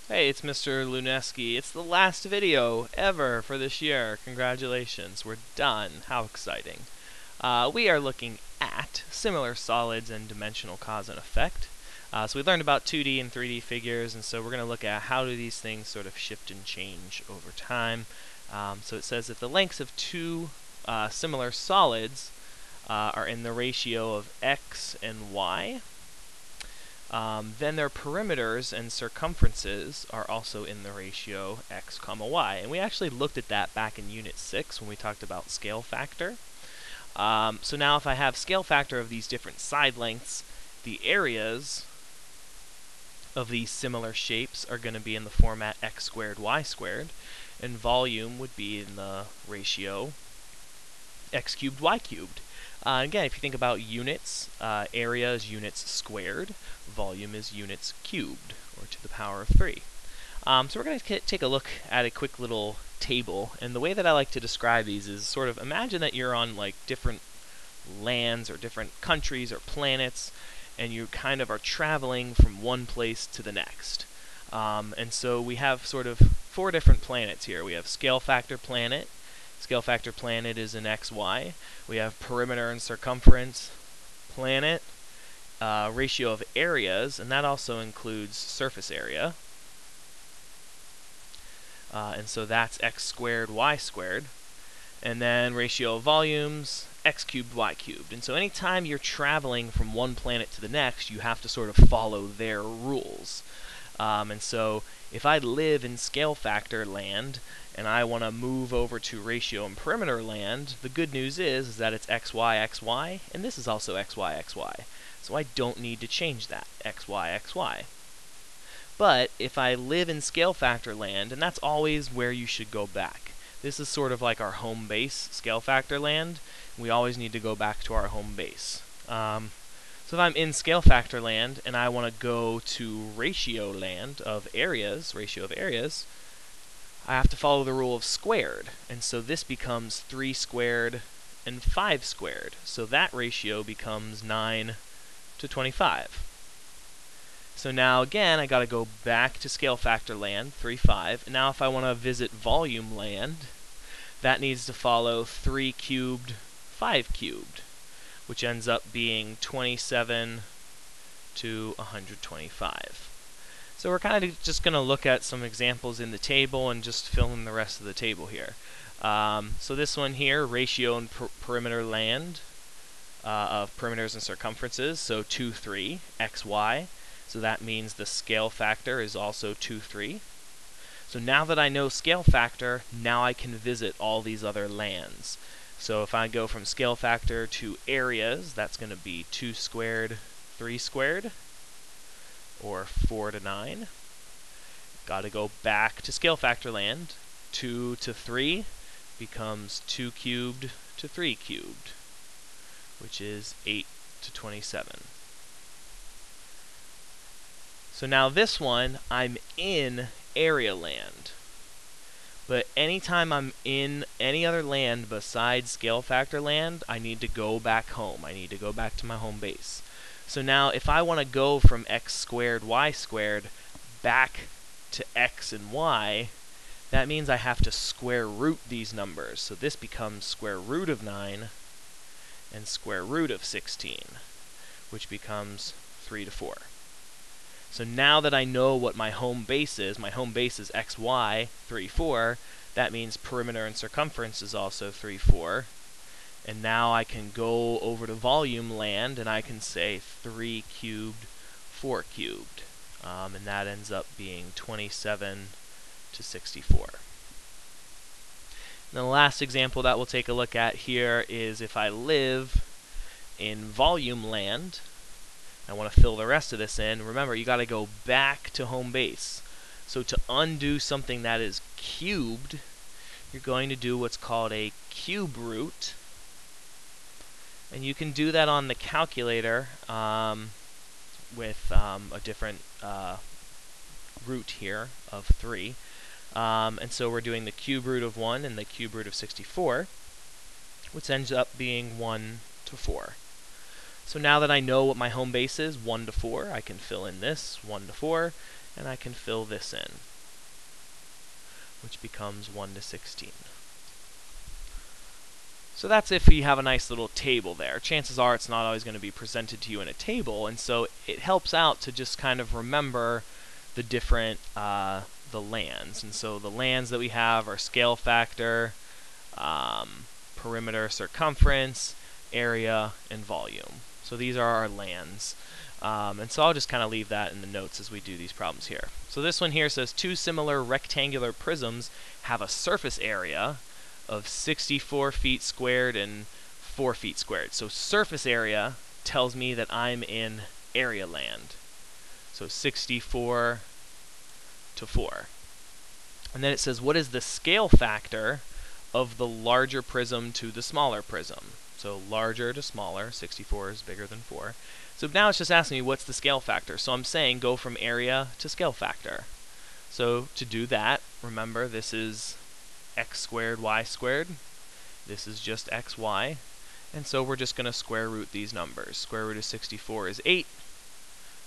Hey, it's Mr. Luneski. It's the last video ever for this year. Congratulations, we're done. How exciting. We are looking at similar solids and dimensional cause and effect. So we learned about 2D and 3D figures, and so we're going to look at how do these things sort of shift and change over time. So it says that the lengths of two similar solids are in the ratio of x and y. Then their perimeters and circumferences are also in the ratio x comma y. And we actually looked at that back in Unit 6 when we talked about scale factor. So now if I have scale factor of these different side lengths, the areas of these similar shapes are going to be in the format x squared, y squared, and volume would be in the ratio x cubed, y cubed. Again, if you think about units, area is units squared, volume is units cubed, or to the power of 3. So we're going to take a look at a quick little table, and the way that I like to describe these is sort of imagine that you're on like different lands or different countries or planets, and you kind of are traveling from one place to the next. And so we have sort of 4 different planets here. We have scale factor planet. Scale factor planet is in XY. We have perimeter and circumference planet, ratio of areas, and that also includes surface area. And so that's x squared, y squared. And then ratio of volumes, x cubed, y cubed. And so anytime you're traveling from one planet to the next, you have to sort of follow their rules. And so if I live in scale factor land and I want to move over to ratio and perimeter land, the good news is that it's xy, xy, and this is also xy, xy. So I don't need to change that, xy, xy. But if I live in scale factor land, and that's always where you should go back. This is sort of like our home base, scale factor land. We always need to go back to our home base. So if I'm in scale factor land and I want to go to ratio land of areas, ratio of areas, I have to follow the rule of squared. And so this becomes 3 squared and 5 squared. So that ratio becomes 9 to 25. So now again, I got to go back to scale factor land, 3, 5. And now if I want to visit volume land, that needs to follow 3 cubed, 5 cubed, which ends up being 27 to 125. So we're kind of just going to look at some examples in the table and just fill in the rest of the table here. So this one here, ratio and perimeter land of perimeters and circumferences, so 2, 3, x, y. So that means the scale factor is also 2, 3. So now that I know scale factor, now I can visit all these other lands. So if I go from scale factor to areas, that's going to be 2 squared, 3 squared, or 4 to 9. Got to go back to scale factor land. 2 to 3 becomes 2 cubed to 3 cubed, which is 8 to 27. So now this one, I'm in area land. But anytime I'm in any other land besides scale factor land, I need to go back home. I need to go back to my home base. So now if I want to go from x squared, y squared back to x and y, that means I have to square root these numbers. So this becomes square root of 9 and square root of 16, which becomes 3 to 4. So now that I know what my home base is xy, 3, 4, that means perimeter and circumference is also 3, 4. And now I can go over to volume land and I can say 3 cubed, 4 cubed. And that ends up being 27 to 64. And the last example that we'll take a look at here is if I live in volume land. I want to fill the rest of this in. Remember, you got to go back to home base. So to undo something that is cubed, you're going to do what's called a cube root. And you can do that on the calculator with a different root here of 3. And so we're doing the cube root of 1 and the cube root of 64, which ends up being 1 to 4. So now that I know what my home base is, 1 to 4, I can fill in this, 1 to 4, and I can fill this in, which becomes 1 to 16. So that's if you have a nice little table there. Chances are it's not always going to be presented to you in a table, and so it helps out to just kind of remember the different the lands. And so the lands that we have are scale factor, perimeter, circumference, area, and volume. So these are our lands. And so I'll just kind of leave that in the notes as we do these problems here. So this one here says 2 similar rectangular prisms have a surface area of 64 feet squared and 4 feet squared. So surface area tells me that I'm in area land. So 64 to 4. And then it says, what is the scale factor of the larger prism to the smaller prism? So larger to smaller, 64 is bigger than 4. So now it's just asking me what's the scale factor. So I'm saying go from area to scale factor. So to do that, remember this is x squared, y squared. This is just xy. And so we're just going to square root these numbers. Square root of 64 is 8.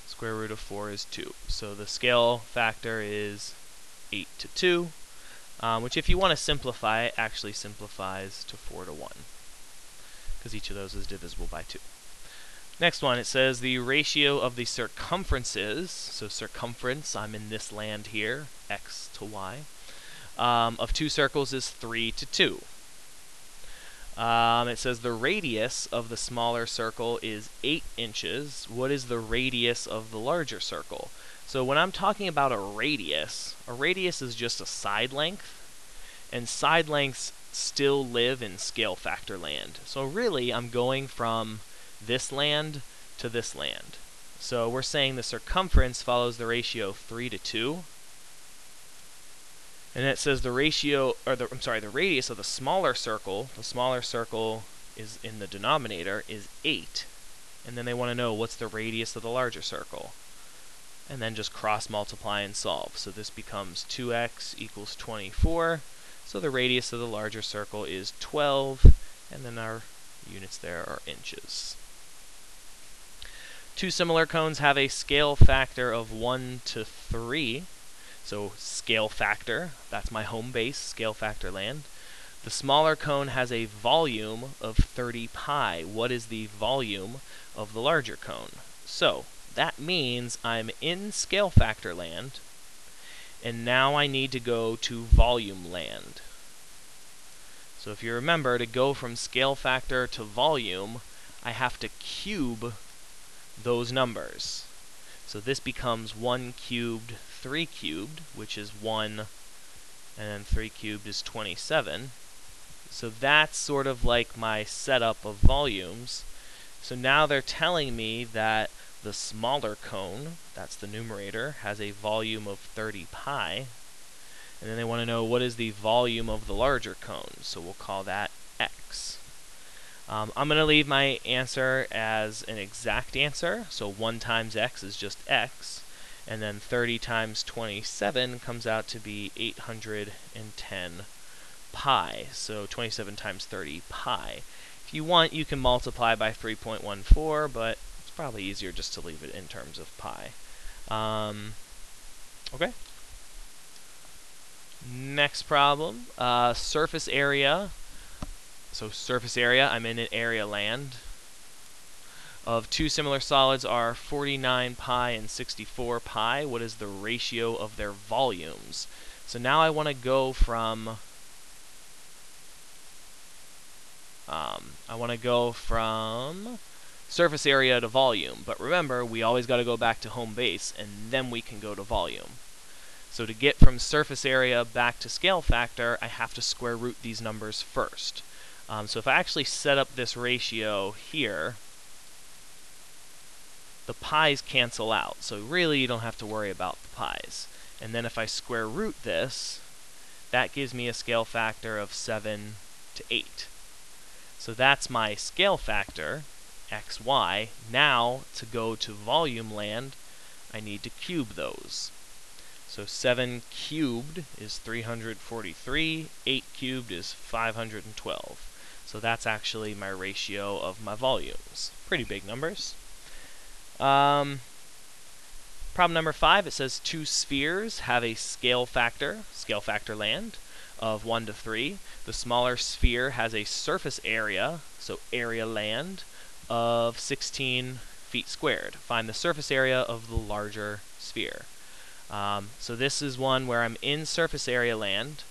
Square root of 4 is 2. So the scale factor is 8 to 2, which if you want to simplify it, actually simplifies to 4 to 1, because each of those is divisible by 2. Next one, it says the ratio of the circumferences, so circumference, I'm in this land here, x to y, of 2 circles is 3 to 2. It says the radius of the smaller circle is 8 inches. What is the radius of the larger circle? So when I'm talking about a radius is just a side length, and side lengths still live in scale factor land. So really, I'm going from this land to this land. So we're saying the circumference follows the ratio 3 to 2. And it says the ratio, or the radius of the smaller circle is in the denominator, is 8. And then they want to know what's the radius of the larger circle. And then just cross multiply and solve. So this becomes 2x equals 24. So the radius of the larger circle is 12, and then our units there are inches. 2 similar cones have a scale factor of 1 to 3. So scale factor, that's my home base, scale factor land. The smaller cone has a volume of 30 pi. What is the volume of the larger cone? So that means I'm in scale factor land, and now I need to go to volume land. So if you remember, to go from scale factor to volume, I have to cube those numbers. So this becomes 1 cubed, 3 cubed, which is 1, and then 3 cubed is 27. So that's sort of like my setup of volumes. So now they're telling me that the smaller cone, that's the numerator, has a volume of 30 pi. And then they want to know what is the volume of the larger cone. So we'll call that x. I'm going to leave my answer as an exact answer. So 1 times x is just x. And then 30 times 27 comes out to be 810 pi. So 27 times 30 pi. If you want, you can multiply by 3.14, but it's probably easier just to leave it in terms of pi. Okay. Next problem, surface area. So surface area, I'm in an area land. Of 2 similar solids are 49 pi and 64 pi. What is the ratio of their volumes? So now I want to go from surface area to volume. But remember, we always got to go back to home base, and then we can go to volume. So to get from surface area back to scale factor, I have to square root these numbers first. So if I actually set up this ratio here, the pi's cancel out. So really, you don't have to worry about the pi's. And then if I square root this, that gives me a scale factor of 7 to 8. So that's my scale factor, xy. Now, to go to volume land, I need to cube those. So 7 cubed is 343, 8 cubed is 512. So that's actually my ratio of my volumes. Pretty big numbers. Problem number 5, it says two spheres have a scale factor land, of 1 to 3. The smaller sphere has a surface area, so area land, of 16 feet squared. Find the surface area of the larger sphere. So this is one where I'm in surface area land,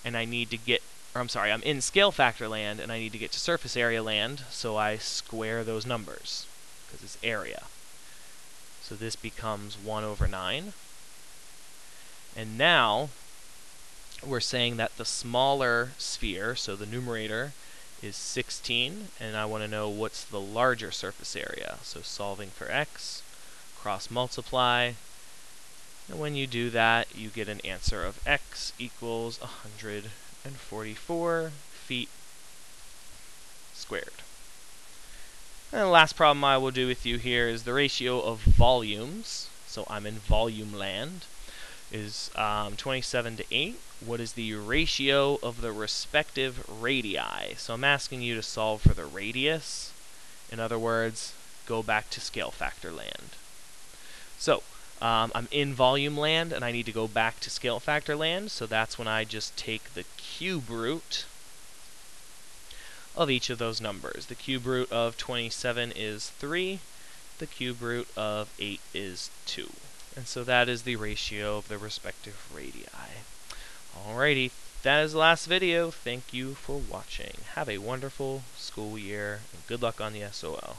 and I need to get, or I'm sorry, I'm in scale factor land, and I need to get to surface area land, so I square those numbers, because it's area. So this becomes 1 over 9. And now we're saying that the smaller sphere, so the numerator, is 16, and I want to know what's the larger surface area. So solving for x, cross multiply, and when you do that, you get an answer of x equals 144 feet squared. And the last problem I will do with you here is the ratio of volumes. So I'm in volume land. Is 27 to 8. What is the ratio of the respective radii? So I'm asking you to solve for the radius. In other words, go back to scale factor land. So I'm in volume land, and I need to go back to scale factor land. So that's when I just take the cube root of each of those numbers. The cube root of 27 is 3. The cube root of 8 is 2. And so that is the ratio of the respective radii. Alrighty, that is the last video. Thank you for watching. Have a wonderful school year, and good luck on the SOL.